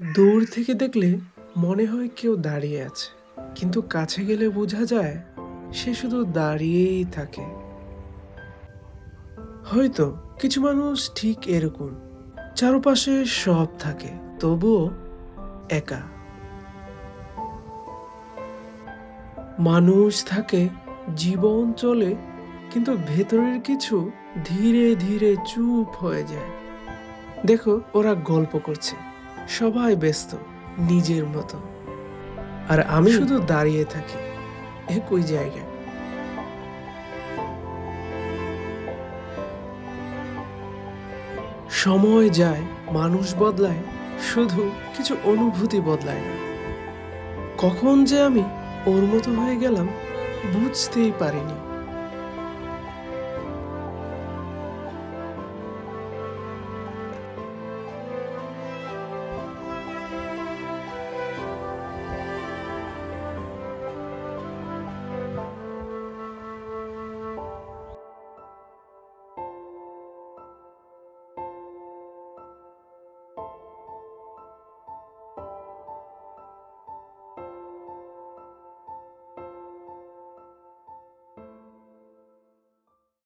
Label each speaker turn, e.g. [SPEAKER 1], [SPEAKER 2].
[SPEAKER 1] দূর থেকে দেখলে মনে হয় কেউ দাঁড়িয়ে আছে, কিন্তু কাছে গেলে বোঝা যায় সে শুধু দাঁড়িয়েই থাকে। হয়তো কিছু মানুষ ঠিক এরকম, চারপাশে সব থাকে তবুও একা। মানুষ থাকে, জীবন চলে, কিন্তু ভেতরের কিছু ধীরে ধীরে চুপ হয়ে যায়। দেখো, ওরা গল্প করছে, সবাই ব্যস্ত নিজের মতো, আর আমি শুধু দাঁড়িয়ে থাকি একই জায়গায়। সময় যায়, মানুষ বদলায়, শুধু কিছু অনুভূতি বদলায় না। কখন যে আমি ওর মতো হয়ে গেলাম বুঝতেই পারিনি।